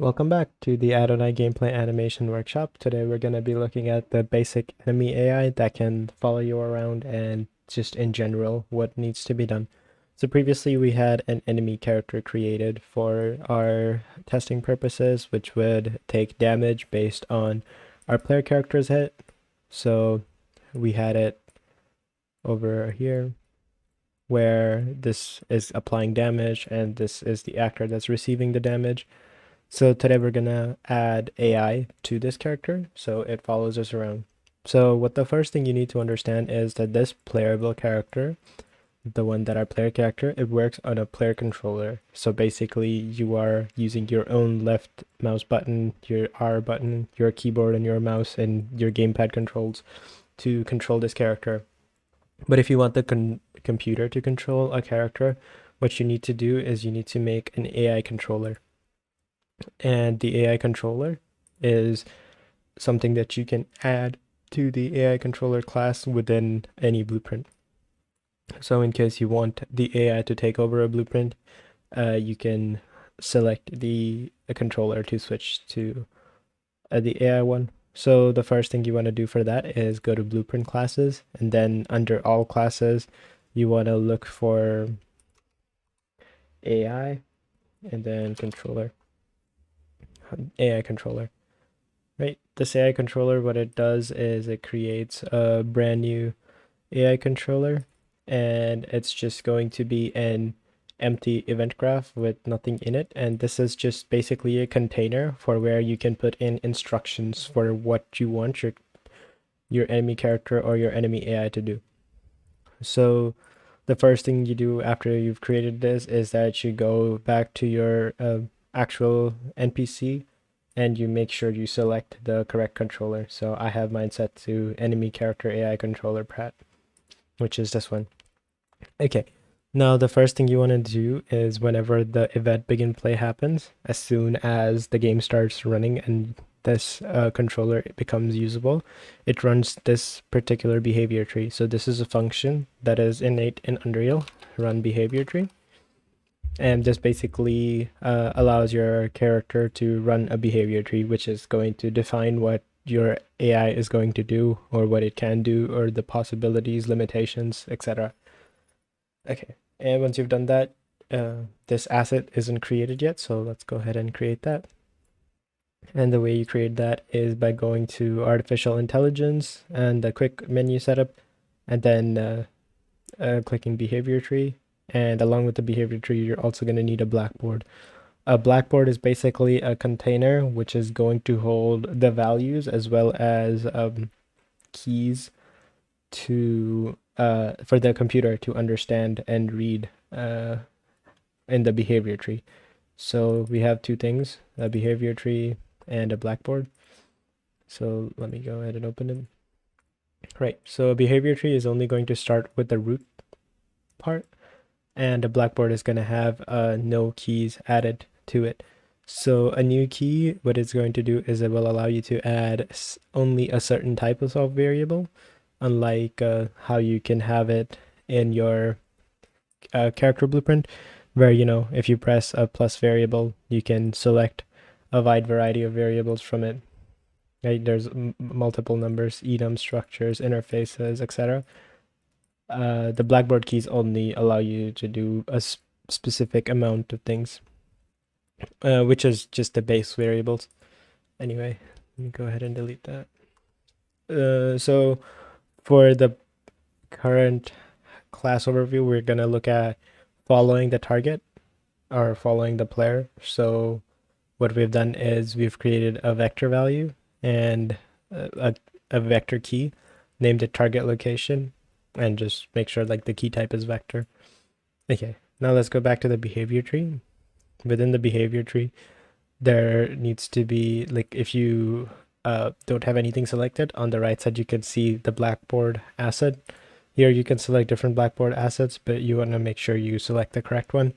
Welcome back to the Adonai gameplay animation workshop. Today we're going to be looking at the basic enemy AI that can follow you around and just in general what needs to be done. So previously we had an enemy character created for our testing purposes, which would take damage based on our player character's hit. So we had it over here where this is applying damage and this is the actor that's receiving the damage. So today we're gonna add AI to this character so it follows us around. So what the first thing you need to understand is that this playable character, the one that our player character, it works on a player controller. So basically you are using your own left mouse button, your R button, your keyboard and your mouse and your gamepad controls to control this character. But if you want the computer to control a character, what you need to do is you need to make an AI controller. And the AI controller is something that you can add to the AI controller class within any blueprint. So in case you want the AI to take over a blueprint, you can select the controller to switch to the AI one. So the first thing you want to do for that is go to blueprint classes, and then under all classes, you want to look for AI and then controller. AI controller, right? This AI controller, what it does is it creates a brand new AI controller, and it's just going to be an empty event graph with nothing in it. And this is just basically a container for where you can put in instructions for what you want your enemy character or your enemy AI to do. So the first thing you do after you've created this is that you go back to your actual NPC and you make sure you select the correct controller. So I have mine set to enemy character AI controller Pratt, which is this one. Okay, now the first thing you want to do is whenever the event begin play happens, as soon as the game starts running and this controller becomes usable, it runs this particular behavior tree. So this is a function that is innate in Unreal, run behavior tree. And this basically allows your character to run a behavior tree, which is going to define what your AI is going to do or what it can do or the possibilities, limitations, etc. Okay, and once you've done that, this asset isn't created yet, so let's go ahead and create that. And the way you create that is by going to artificial intelligence and the quick menu setup, and then clicking behavior tree. And along with the behavior tree, you're also going to need a Blackboard. A Blackboard is basically a container which is going to hold the values as well as keys to for the computer to understand and read in the behavior tree. So we have two things, a behavior tree and a Blackboard. So let me go ahead and open it. Right, so a behavior tree is only going to start with the root part, and a Blackboard is going to have no keys added to it. So a new key, what it's going to do is it will allow you to add only a certain type of variable, unlike how you can have it in your character blueprint, where, you know, if you press a plus variable, you can select a wide variety of variables from it. Right? There's multiple numbers, enum structures, interfaces, etc. The Blackboard keys only allow you to do a specific amount of things, which is just the base variables. Anyway, let me go ahead and delete that. So for the current class overview, we're going to look at following the target or following the player. So what we've done is we've created a vector value and a vector key, named it target location, and just make sure like the key type is vector. Okay, now let's go back to the behavior tree. Within the behavior tree, there needs to be, like, if you don't have anything selected, on the right side you can see the Blackboard asset. Here you can select different Blackboard assets, but you want to make sure you select the correct one.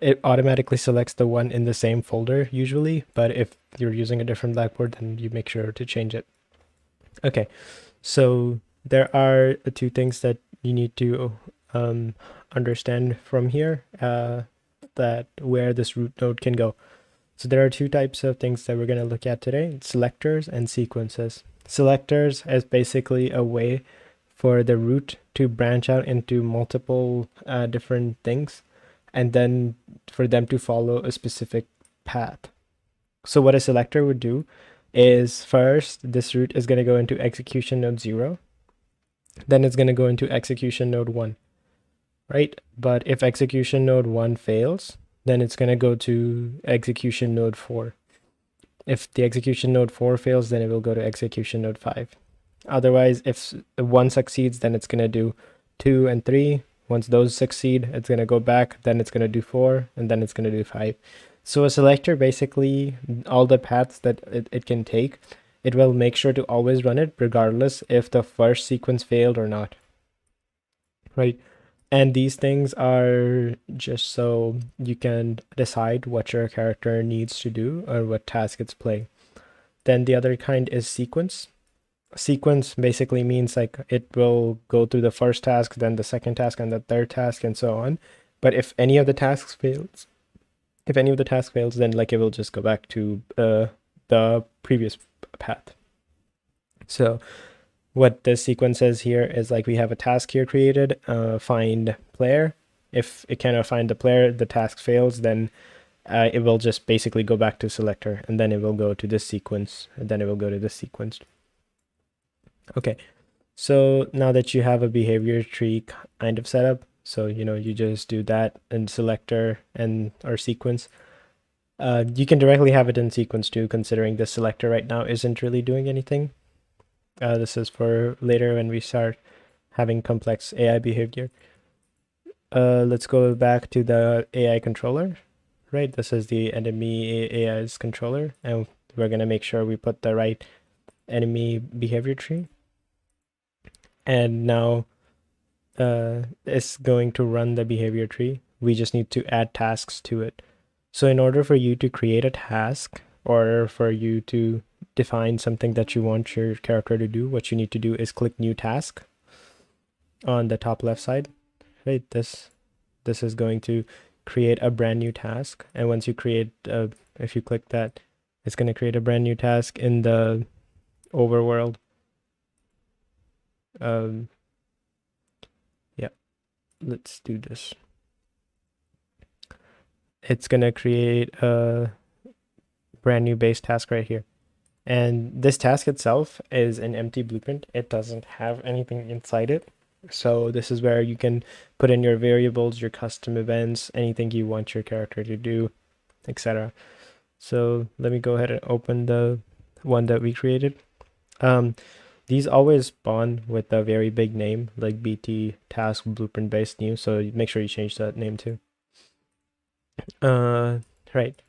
It automatically selects the one in the same folder usually, but if you're using a different Blackboard, then you make sure to change it. Okay, so there are two things that you need to understand from here, that where this root node can go. So there are two types of things that we're going to look at today: selectors and sequences. Selectors is basically a way for the root to branch out into multiple different things, and then for them to follow a specific path. So what a selector would do is, first, this root is going to go into execution node 0, then it's going to go into execution node 1, right? But if execution node 1 fails, then it's going to go to execution node 4. If the execution node 4 fails, then it will go to execution node 5. Otherwise, if 1 succeeds, then it's going to do 2 and 3. Once those succeed, it's going to go back, then it's going to do 4, and then it's going to do 5. So a selector, basically, all the paths that it can take, it will make sure to always run it regardless if the first sequence failed or not, right? And these things are just so you can decide what your character needs to do or what task it's playing. Then the other kind is sequence. Sequence basically means like it will go through the first task, then the second task, and the third task, and so on. But if any of the tasks fails, then like it will just go back to the previous path. So what the sequence says here is, like, we have a task here created, find player. If it cannot find the player, the task fails, then it will just basically go back to selector, and then it will go to this sequence, and then it will go to this sequence. Okay, so now that you have a behavior tree kind of set up, so you just do that in selector and or sequence. You can directly have it in sequence too, considering the selector right now isn't really doing anything. This is for later when we start having complex AI behavior. Let's go back to the AI controller, right? This is the enemy AI's controller, and we're going to make sure we put the right enemy behavior tree. And now it's going to run the behavior tree. We just need to add tasks to it. So in order for you to create a task, or for you to define something that you want your character to do, what you need to do is click new task on the top left side, right? This is going to create a brand new task. And once you create, if you click that, it's going to create a brand new task in the overworld. Yeah, let's do this. It's going to create a brand new base task right here. And this task itself is an empty blueprint. It doesn't have anything inside it. So this is where you can put in your variables, your custom events, anything you want your character to do, etc. So let me go ahead and open the one that we created. These always spawn with a very big name, like BT task blueprint based new. So make sure you change that name too. Right.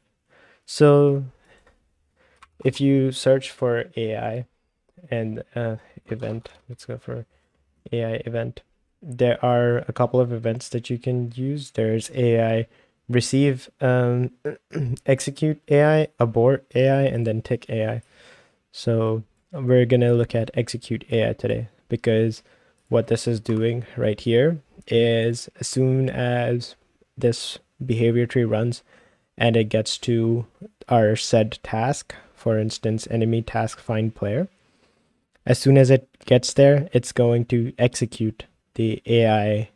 So if you search for AI and event, let's go for AI event. There are a couple of events that you can use. There's AI receive, execute AI, abort AI, and then tick AI. So we're going to look at execute AI today, because what this is doing right here is, as soon as this behavior tree runs and it gets to our said task, for instance, enemy task find player, as soon as it gets there, it's going to execute the AI,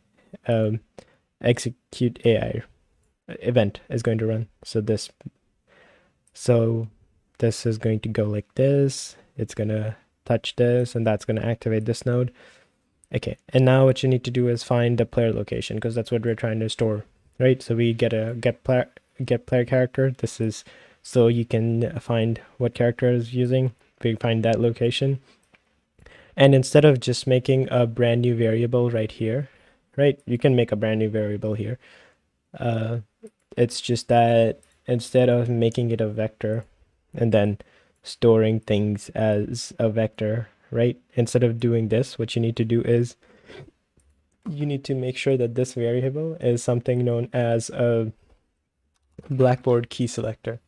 execute AI event is going to run. So this is going to go like this. It's going to touch this, and that's going to activate this node. Okay, and now what you need to do is find the player location, because that's what we're trying to store, right? So we get a get player character. This is so you can find what character is using. We find that location. And instead of just making a brand new variable right here, right? You can make a brand new variable here. It's just that instead of making it a vector and then storing things as a vector, right? Instead of doing this, what you need to do is you need to make sure that this variable is something known as a Blackboard Key Selector.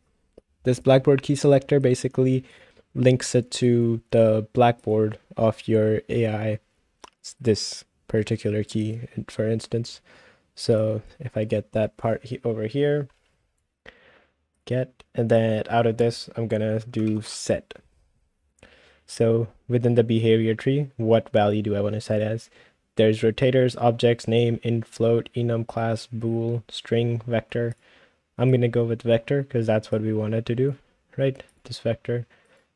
This Blackboard Key Selector basically links it to the blackboard of your AI, this particular key, for instance. So if I get that part over here, get, and then out of this, I'm gonna do set. So within the behavior tree, what value do I want to set as? There's rotators, objects, name, int, float, enum, class, bool, string, vector. I'm gonna go with vector because that's what we wanted to do, right? This vector.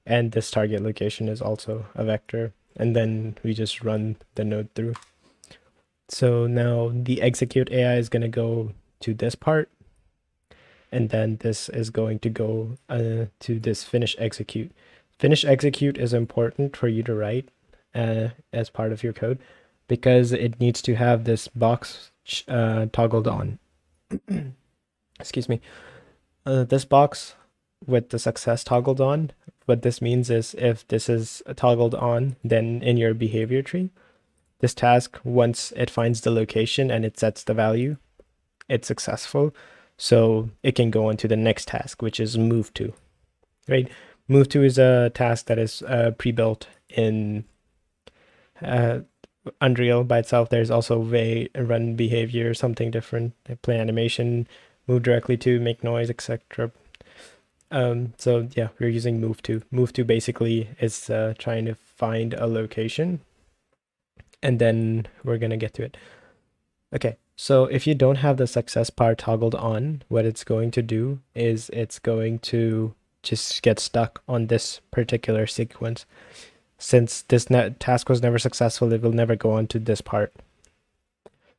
And this target location is also a vector. And then we just run the node through. So now the execute AI is gonna go to this part. And then this is going to go to this finish execute. Finish execute is important for you to write as part of your code because it needs to have this box toggled on. Excuse me. This box with the success toggled on, what this means is if this is toggled on, then in your behavior tree, this task, once it finds the location and it sets the value, it's successful. So it can go on to the next task, which is move to, right? Move to is a task that is pre-built in Unreal by itself. There's also way run behavior, something different, play animation, move directly to, make noise, etc. So yeah, we're using move to. Move to basically is trying to find a location, and then we're gonna get to it. Okay, so if you don't have the success part toggled on, what it's going to do is it's going to just get stuck on this particular sequence. Since this task was never successful, it will never go on to this part.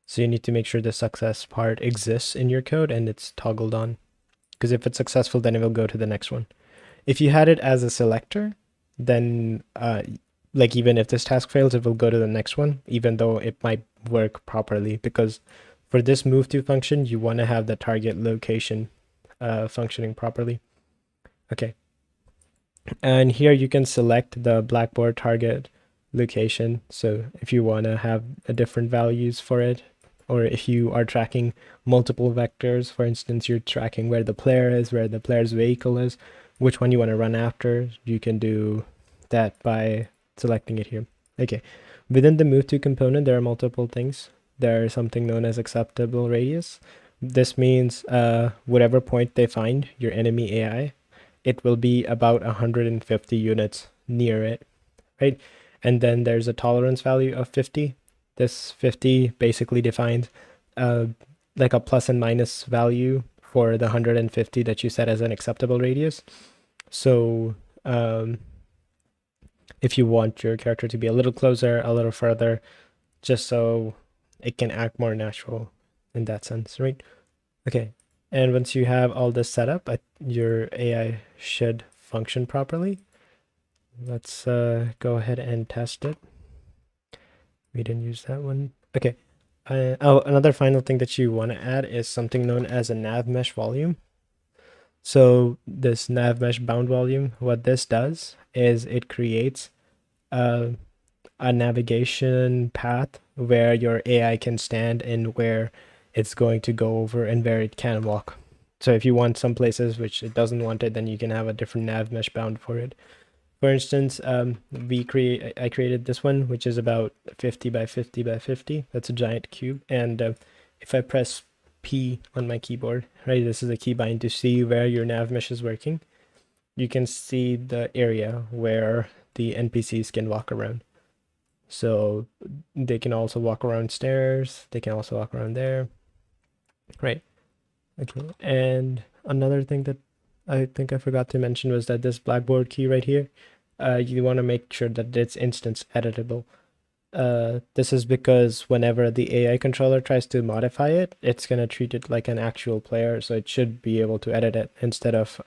So you need to make sure the success part exists in your code and it's toggled on. Because if it's successful, then it will go to the next one. If you had it as a selector, then like even if this task fails, it will go to the next one, even though it might work properly. Because for this move to function, you want to have the target location functioning properly. Okay. And here you can select the Blackboard target location. So if you want to have different values for it, or if you are tracking multiple vectors, for instance, you're tracking where the player is, where the player's vehicle is, which one you want to run after, you can do that by selecting it here. Okay, within the move to component, there are multiple things. There is something known as acceptable radius. This means whatever point they find your enemy AI, it will be about 150 units near it, right? And then there's a tolerance value of 50. This 50 basically defines like a plus and minus value for the 150 that you set as an acceptable radius. So if you want your character to be a little closer, a little further, just so it can act more natural in that sense, right? Okay, and once you have all this set up, your AI should function properly. Let's go ahead and test it. We didn't use that one. Okay. Oh, another final thing that you want to add is something known as a nav mesh volume. So this nav mesh bound volume, what this does is it creates a navigation path where your AI can stand and where it's going to go over and where it can walk. So if you want some places which it doesn't want it, then you can have a different nav mesh bound for it. For instance, I created this one, which is about 50 by 50 by 50. That's a giant cube. And if I press P on my keyboard, right, this is a keybind to see where your nav mesh is working. You can see the area where the NPCs can walk around. So they can also walk around stairs. They can also walk around there. Right. Okay. And another thing that I think I forgot to mention was that this Blackboard key right here, you want to make sure that it's instance editable. This is because whenever the AI controller tries to modify it, it's going to treat it like an actual player, so it should be able to edit it instead of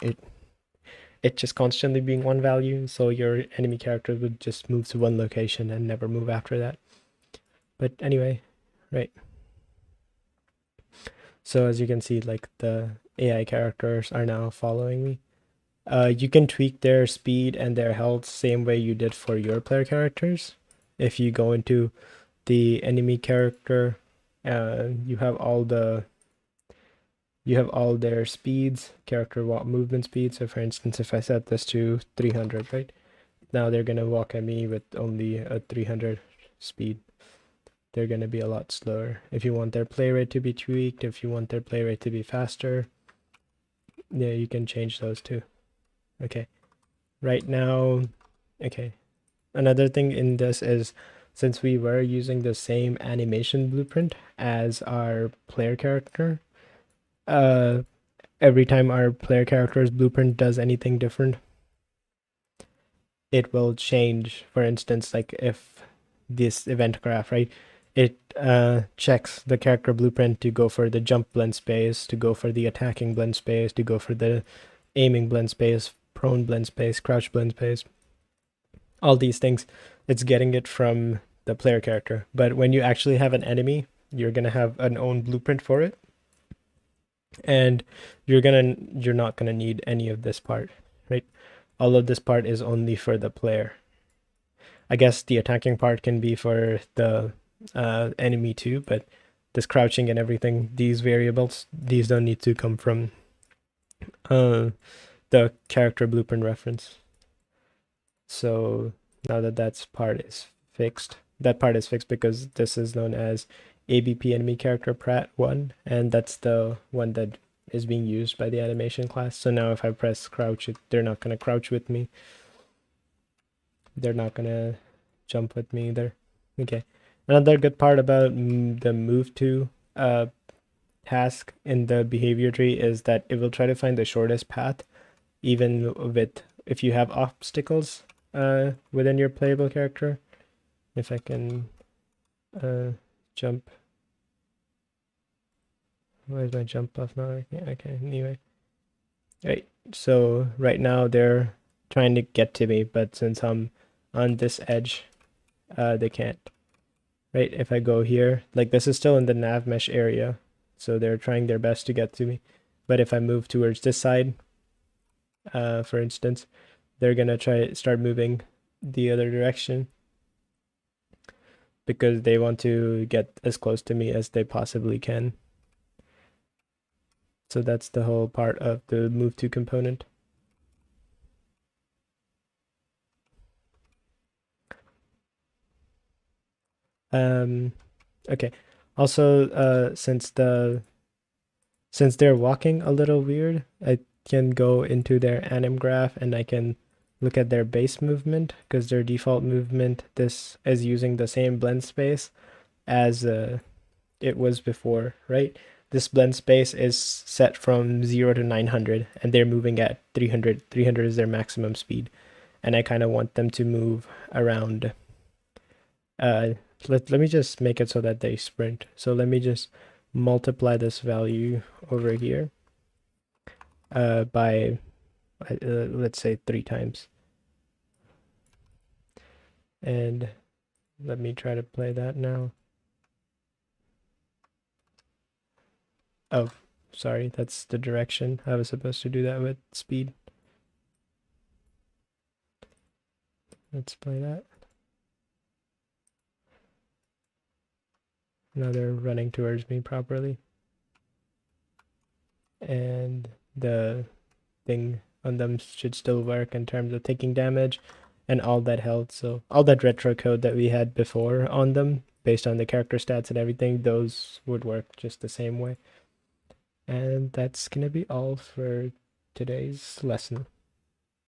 it just constantly being one value, so your enemy character would just move to one location and never move after that. But anyway, right. So as you can see, like the AI characters are now following me. You can tweak their speed and their health same way you did for your player characters. If you go into the enemy character, you have all their speeds, character walk movement speed. So for instance, if I set this to 300, right? Now they're gonna walk at me with only a 300 speed. They're gonna be a lot slower. If you want their play rate to be tweaked, if you want their play rate to be faster, Yeah, you can change those too. Okay. Right now, okay. Another thing in this is since we were using the same animation blueprint as our player character, uh, every time our player character's blueprint does anything different, it will change. For instance, like if this event graph, right? It checks the character blueprint to go for the jump blend space, to go for the attacking blend space, to go for the aiming blend space, prone blend space, crouch blend space, all these things. It's getting it from the player character. But when you actually have an enemy, you're gonna have an own blueprint for it, and you're not gonna need any of this part, right? All of this part is only for the player. I guess the attacking part can be for the enemy too, but this crouching and everything, these variables, these don't need to come from the character blueprint reference. So now that part is fixed, that part is fixed because this is known as ABP enemy character prat1, and that's the one that is being used by the animation class. So now if I press crouch, they're not going to crouch with me. They're not going to jump with me either. Okay. Another good part about the move to task in the behavior tree is that it will try to find the shortest path, even with if you have obstacles within your playable character. If I can jump. Why is my jump buff not working? Okay, anyway. Right, so right now they're trying to get to me, but since I'm on this edge, they can't. Right, if I go here, like this is still in the nav mesh area, so they're trying their best to get to me. But if I move towards this side, for instance, they're gonna start moving the other direction because they want to get as close to me as they possibly can. So that's the whole part of the move to component. Okay. Also, since they're walking a little weird, I can go into their anim graph and I can look at their base movement because their default movement this is using the same blend space as it was before, right? This blend space is set from 0 to 900 and they're moving at 300. 300 is their maximum speed. And I kind of want them to move around. Let me just make it so that they sprint. So let me just multiply this value over here by, let's say 3 times. And let me try to play that now. Oh, sorry, that's the direction. I was supposed to do that with speed. Let's play that. Now they're running towards me properly. And the thing on them should still work in terms of taking damage and all that health. So all that retro code that we had before on them, based on the character stats and everything, those would work just the same way. And that's gonna be all for today's lesson.